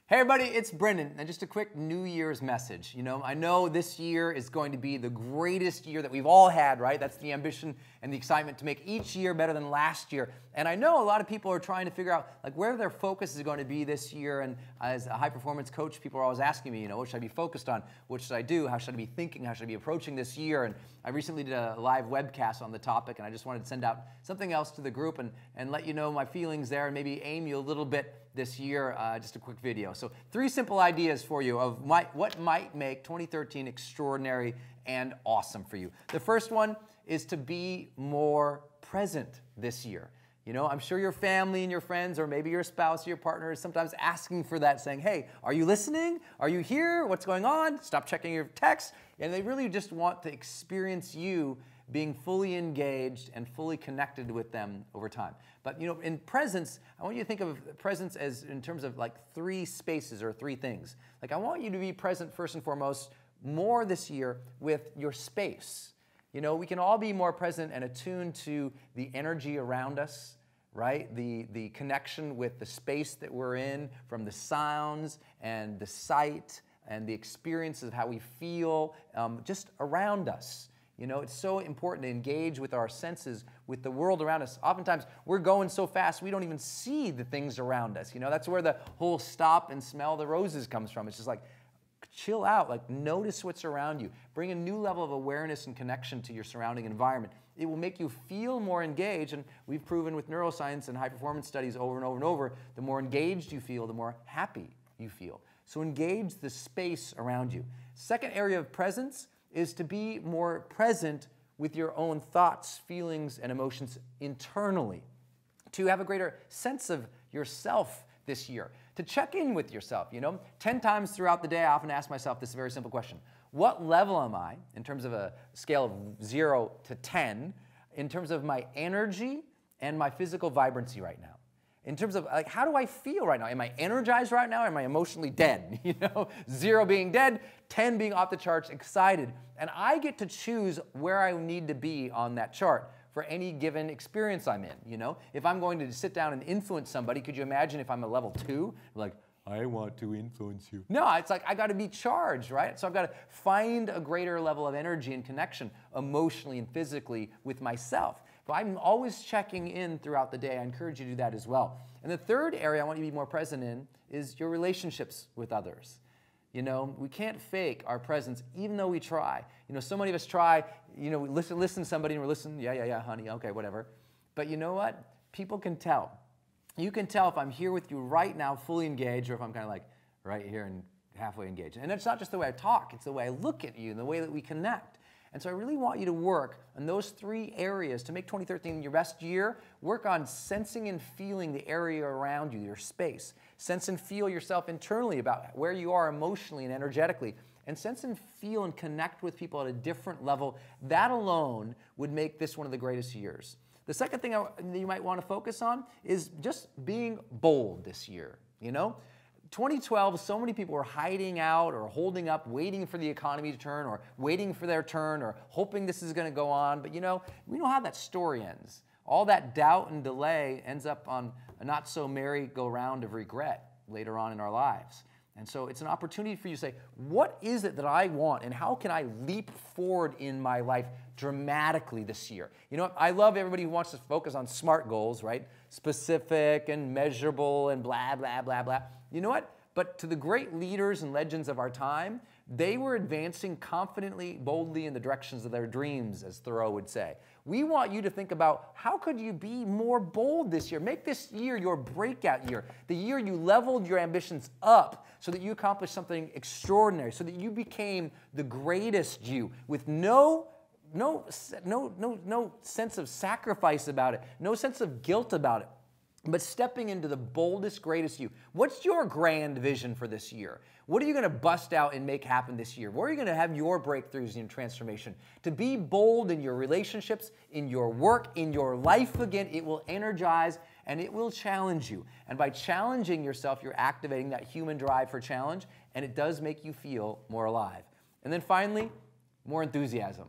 Hey everybody, it's Brendon, and just a quick New Year's message. I know this year is going to be the greatest year that we've all had, right? That's the ambition and the excitement to make each year better than last year. And I know a lot of people are trying to figure out where their focus is going to be this year. And as a high performance coach, people are always asking me, what should I be focused on? What should I do? How should I be thinking? How should I be approaching this year? And I recently did a live webcast on the topic, and I just wanted to send out something else to the group and let you know my feelings there and maybe aim you a little bit this year, just a quick video. So 3 simple ideas for you of what might make 2013 extraordinary and awesome for you. The first one is to be more present this year. I'm sure your family and your friends, or maybe your spouse or your partner is sometimes asking for that, saying, hey, are you listening? Are you here? What's going on? Stop checking your texts. And they really just want to experience you being fully engaged and fully connected with them over time. But in presence, I want you to think of presence as in terms of 3 spaces or 3 things. I want you to be present first and foremost more this year with your space. We can all be more present and attuned to the energy around us, right? The connection with the space that we're in, from the sounds and the sight and the experiences of how we feel just around us. It's so important to engage with our senses, with the world around us. Oftentimes, we're going so fast, we don't even see the things around us. That's where the whole stop and smell the roses comes from. It's just chill out, notice what's around you. Bring a new level of awareness and connection to your surrounding environment. It will make you feel more engaged, and we've proven with neuroscience and high-performance studies over and over and over, the more engaged you feel, the more happy you feel. So engage the space around you. Second area of presence is to be more present with your own thoughts, feelings, and emotions internally, to have a greater sense of yourself this year, to check in with yourself. 10 times throughout the day, I often ask myself this very simple question. What level am I, in terms of a scale of 0 to 10, in terms of my energy and my physical vibrancy right now? In terms of how do I feel right now? Am I energized right now? Am I emotionally dead? 0 being dead, 10 being off the charts, excited. And I get to choose where I need to be on that chart for any given experience I'm in. If I'm going to sit down and influence somebody, could you imagine if I'm a level 2? I want to influence you. No, it's I got to be charged, right? So I've got to find a greater level of energy and connection emotionally and physically with myself. But I'm always checking in throughout the day. I encourage you to do that as well. And the third area I want you to be more present in is your relationships with others. We can't fake our presence, even though we try. So many of us try, we listen to somebody and we're listening, yeah, honey, okay, whatever. But you know what? People can tell. You can tell if I'm here with you right now, fully engaged, or if I'm kind of right here and halfway engaged. And it's not just the way I talk, it's the way I look at you and the way that we connect. And so I really want you to work on those 3 areas to make 2013 your best year. Work on sensing and feeling the area around you, your space. Sense and feel yourself internally about where you are emotionally and energetically. And sense and feel and connect with people at a different level. That alone would make this one of the greatest years. The second thing that you might want to focus on is just being bold this year. 2012, so many people were hiding out or holding up, waiting for the economy to turn or waiting for their turn or hoping this is going to go on. But we know how that story ends. All that doubt and delay ends up on a not so merry-go-round of regret later on in our lives. And so it's an opportunity for you to say, what is it that I want and how can I leap forward in my life dramatically this year? I love everybody who wants to focus on SMART goals, right? Specific and measurable and blah, blah, blah, blah. You know what? But to the great leaders and legends of our time, they were advancing confidently, boldly in the directions of their dreams, as Thoreau would say. We want you to think about how could you be more bold this year? Make this year your breakout year, the year you leveled your ambitions up so that you accomplished something extraordinary, so that you became the greatest you with no sense of sacrifice about it, no sense of guilt about it, but stepping into the boldest, greatest you. What's your grand vision for this year? What are you going to bust out and make happen this year? Where are you going to have your breakthroughs and transformation? To be bold in your relationships, in your work, in your life again, it will energize and it will challenge you. And by challenging yourself, you're activating that human drive for challenge, and it does make you feel more alive. And then finally, more enthusiasm.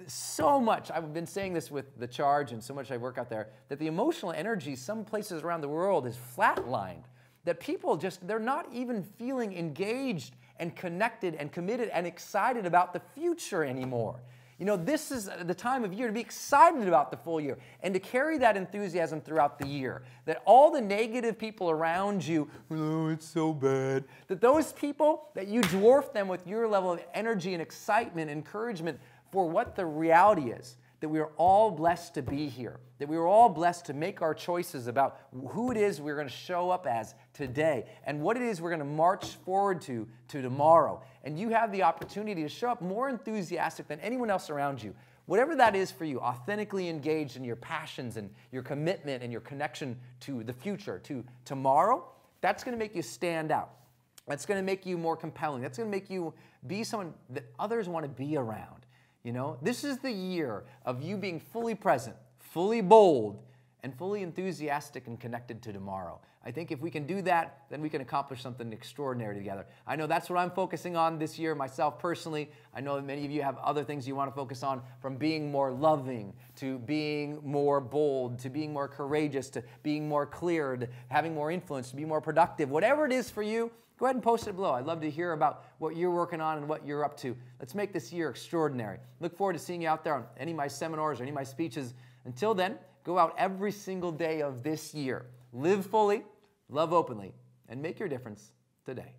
So much, I've been saying this with the charge and so much I work out there, that the emotional energy some places around the world is flatlined. that people they're not even feeling engaged and connected and committed and excited about the future anymore. You know, this is the time of year to be excited about the full year and to carry that enthusiasm throughout the year. That all the negative people around you, oh, it's so bad, that those people, that you dwarf them with your level of energy and excitement, encouragement for what the reality is. That we are all blessed to be here. That we are all blessed to make our choices about who it is we're going to show up as today and what it is we're going to march forward to tomorrow. And you have the opportunity to show up more enthusiastic than anyone else around you. Whatever that is for you, authentically engaged in your passions and your commitment and your connection to the future, to tomorrow, that's going to make you stand out. That's going to make you more compelling. That's going to make you be someone that others want to be around. You know, this is the year of you being fully present, fully bold, and fully enthusiastic and connected to tomorrow. I think if we can do that, then we can accomplish something extraordinary together. I know that's what I'm focusing on this year myself personally. I know that many of you have other things you want to focus on, from being more loving to being more bold, to being more courageous, to being more clear, to having more influence, to be more productive. Whatever it is for you, go ahead and post it below. I'd love to hear about what you're working on and what you're up to. Let's make this year extraordinary. Look forward to seeing you out there on any of my seminars or any of my speeches. Until then, go out every single day of this year. Live fully, love openly, and make your difference today.